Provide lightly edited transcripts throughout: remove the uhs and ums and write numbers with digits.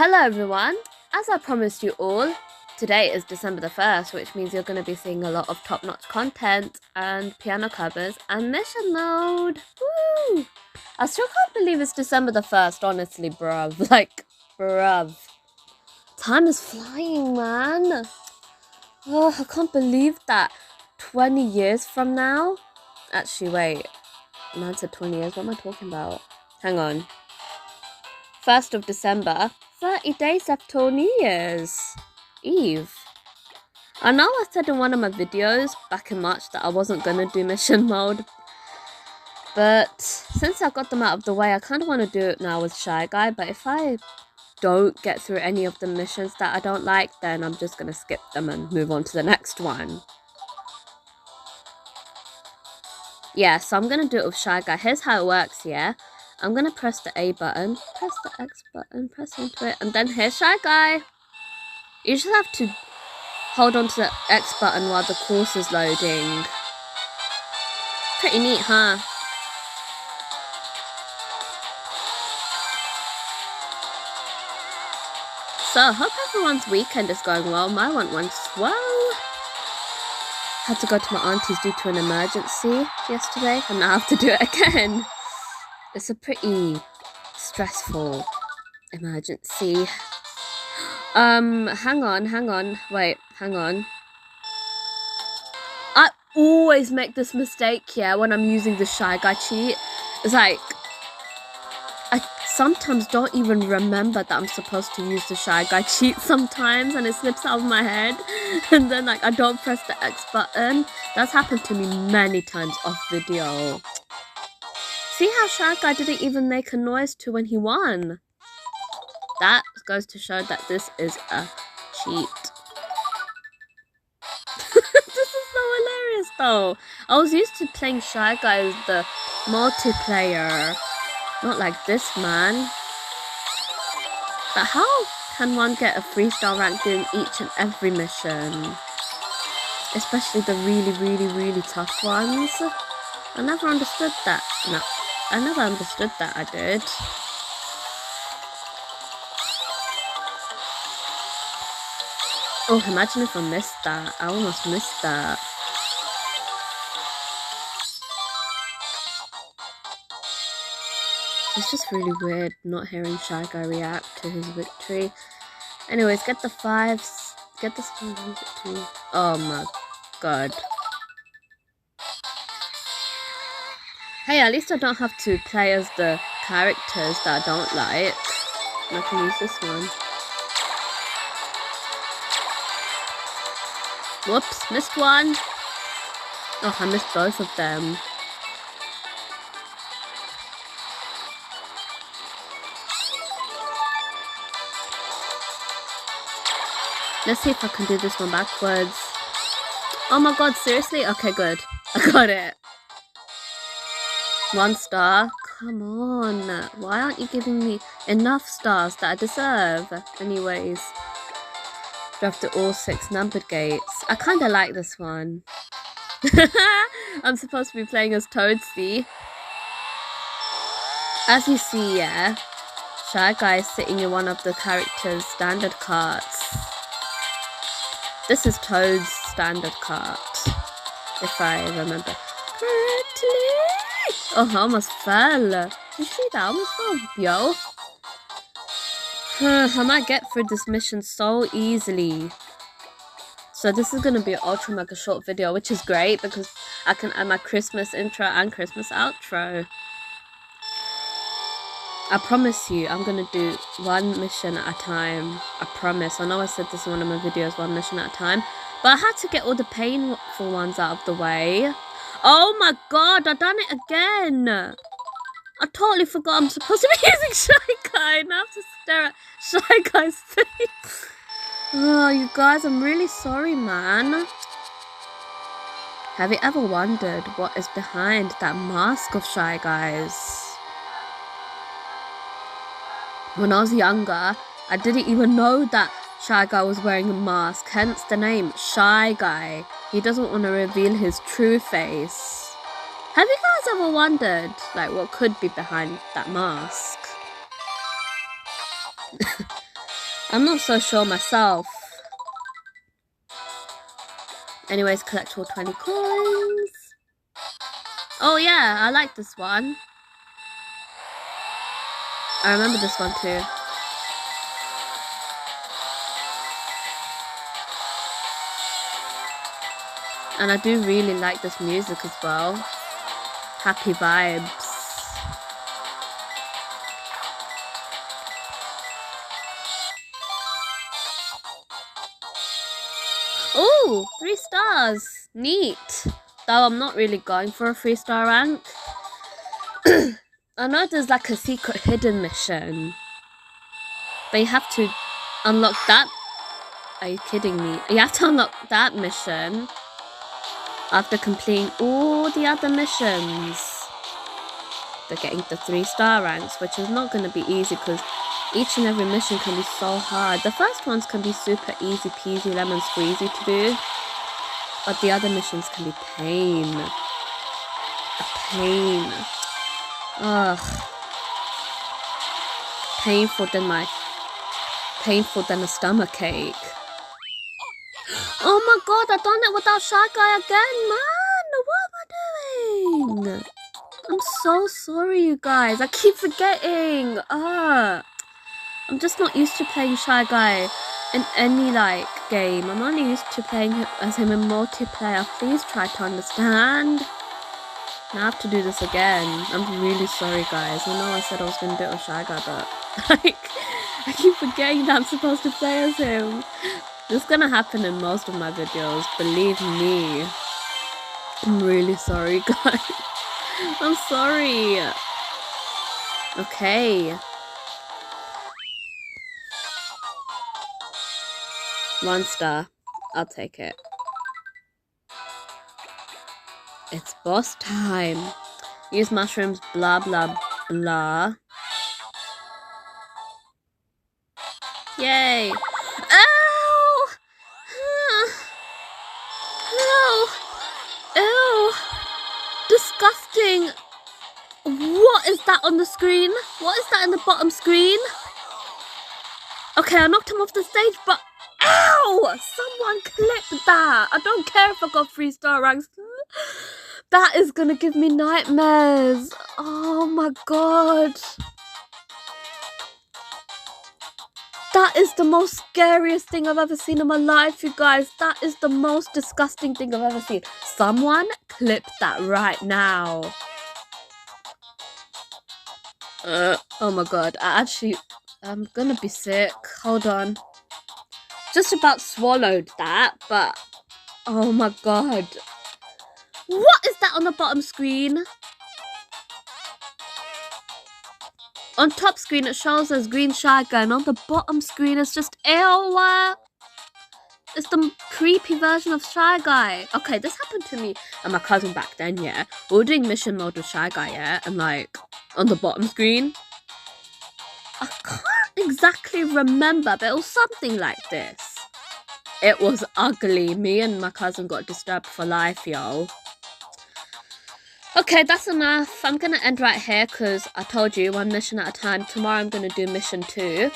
Hello everyone, as I promised you all, today is December the 1st, which means you're going to be seeing a lot of top-notch content and piano covers and mission mode. Woo! I still can't believe it's December the 1st, honestly, bruv. Bruv. Time is flying, man. Oh, I can't believe that 20 years from now. Actually, wait. Man said 20 years. What am I talking about? Hang on. 1st of December. 30 days after New Year's Eve. I know I said in one of my videos back in March that I wasn't going to do mission mode. But since I got them out of the way, I kind of want to do it now with Shy Guy. But if I don't get through any of the missions that I don't like, then I'm just going to skip them and move on to the next one. Yeah, so I'm going to do it with Shy Guy. Here's how it works, yeah? I'm going to press the A button, press the X button, press into it, and then here's Shy Guy. You just have to hold on to the X button while the course is loading. Pretty neat, huh? So, I hope everyone's weekend is going well. My one went swell. Had to go to my auntie's due to an emergency yesterday, and now I have to do it again. It's a pretty stressful emergency. Hang on. Wait, hang on. I always make this mistake, yeah, when I'm using the Shy Guy cheat. It's like, I sometimes don't even remember that I'm supposed to use the Shy Guy cheat sometimes, and it slips out of my head. And then, I don't press the X button. That's happened to me many times off video. See how Shy Guy didn't even make a noise to when he won? That goes to show that this is a cheat. This is so hilarious though. I was used to playing Shy Guy as the multiplayer. Not like this, man. But how can one get a 3-star rank doing each and every mission? Especially the really tough ones. I never understood that. No. I never understood that, I did. Oh, imagine if I missed that. I almost missed that. It's just really weird not hearing Shy Guy react to his victory. Anyways, get the 5s. Get the victory. Oh my god. Hey, at least I don't have to play as the characters that I don't like. And I can use this one. Whoops, missed one. Oh, I missed both of them. Let's see if I can do this one backwards. Oh my god, seriously? Okay, good. I got it. 1 star? Come on. Why aren't you giving me enough stars that I deserve? Anyways. Drive to all 6 numbered gates. I kind of like this one. I'm supposed to be playing as Toadsy. As you see, yeah, Shy Guy is sitting in one of the character's standard carts. This is Toad's standard cart, if I remember correctly. Oh, I almost fell. Did you see that? I almost fell, yo. I might get through this mission so easily. So this is going to be an ultra mega short video, which is great because I can add my Christmas intro and Christmas outro. I promise you, I'm going to do 1 mission at a time. I promise. I know I said this in one of my videos, 1 mission at a time. But I had to get all the painful ones out of the way. Oh my god, I've done it again. I totally forgot I'm supposed to be using Shy Guy. Now I have to stare at Shy Guy's face. Oh, you guys, I'm really sorry, man. Have you ever wondered what is behind that mask of Shy Guy's? When I was younger, I didn't even know that Shy Guy was wearing a mask, hence the name Shy Guy. He doesn't want to reveal his true face. Have you guys ever wondered, what could be behind that mask? I'm not so sure myself. Anyways, collect all 20 coins. Oh yeah, I like this one. I remember this one too. And I do really like this music as well. Happy vibes. Oh, 3 stars. Neat. Though I'm not really going for a 3-star rank. I know there's like a secret hidden mission. But you have to unlock that. Are you kidding me? You have to unlock that mission after completing all the other missions. They're getting the 3-star ranks, which is not going to be easy because each and every mission can be so hard. The first ones can be super easy peasy lemon squeezy to do, but the other missions can be pain. A pain. Ugh. Painful than a stomach ache. Oh my god, I've done it without Shy Guy again, man! What am I doing? I'm so sorry, you guys. I keep forgetting. I'm just not used to playing Shy Guy in any, like, game. I'm only used to playing as him in multiplayer. Please try to understand. Now I have to do this again. I'm really sorry, guys. I know I said I was going to do it with Shy Guy, but, like, I keep forgetting that I'm supposed to play as him. This is going to happen in most of my videos. Believe me. I'm really sorry, guys. I'm sorry. Okay. 1 star. I'll take it. It's boss time. Use mushrooms, blah, blah, blah. Yay. Ow! Ow! Ew! Disgusting! What is that on the screen? What is that in the bottom screen? Okay, I knocked him off the stage, but ow! Someone clipped that. I don't care if I got 3-star ranks. That is gonna give me nightmares. Oh my god. That is the most scariest thing I've ever seen in my life, you guys. That is the most disgusting thing I've ever seen. Someone clip that right now. Oh my god. I'm gonna be sick. Hold on. Just about swallowed that, but oh my god. What is that on the bottom screen? On top screen it shows as green Shy Guy, and on the bottom screen it's just ew. It's the creepy version of Shy Guy. Okay, this happened to me and my cousin back then, yeah. We were doing mission mode with Shy Guy, yeah, and like on the bottom screen, I can't exactly remember, but it was something like this. It was ugly. Me and my cousin got disturbed for life, yo. Okay, that's enough. I'm gonna end right here because I told you 1 mission at a time. Tomorrow I'm gonna do mission 2.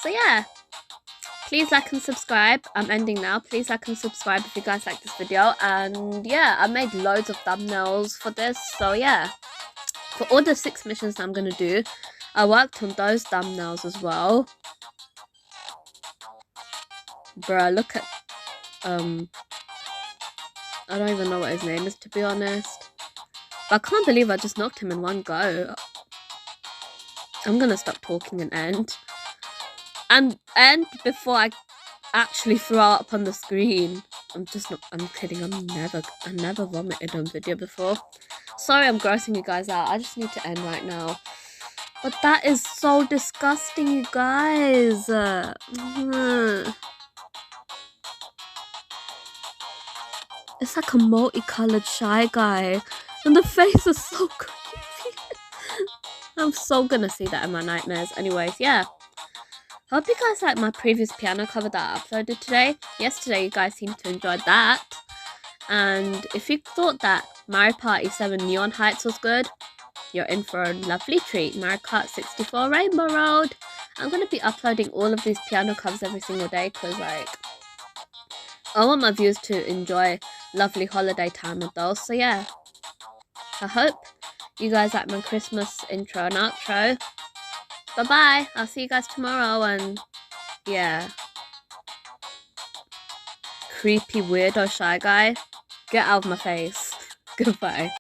So yeah, please like and subscribe. I'm ending now. Please like and subscribe if you guys like this video. And yeah, I made loads of thumbnails for this. So yeah, for all the 6 missions that I'm gonna do, I worked on those thumbnails as well. Bruh, look at I don't even know what his name is, to be honest. But I can't believe I just knocked him in 1 go. I'm gonna stop talking and end. And end before I actually throw up on the screen. I'm kidding. I never vomited on video before. Sorry I'm grossing you guys out. I just need to end right now. But that is so disgusting, you guys. It's like a multicolored Shy Guy. And the face is so creepy. I'm so gonna see that in my nightmares. Anyways, yeah. Hope you guys like my previous piano cover that I uploaded today. Yesterday, you guys seemed to enjoy that. And if you thought that Mario Party 7 Neon Heights was good, you're in for a lovely treat. Mario Kart 64 Rainbow Road. I'm going to be uploading all of these piano covers every single day because, like, I want my viewers to enjoy lovely holiday time with those. So, yeah, I hope you guys like my Christmas intro and outro. Bye-bye. I'll see you guys tomorrow, and, yeah. Creepy, weirdo, shy guy. Get out of my face. Goodbye.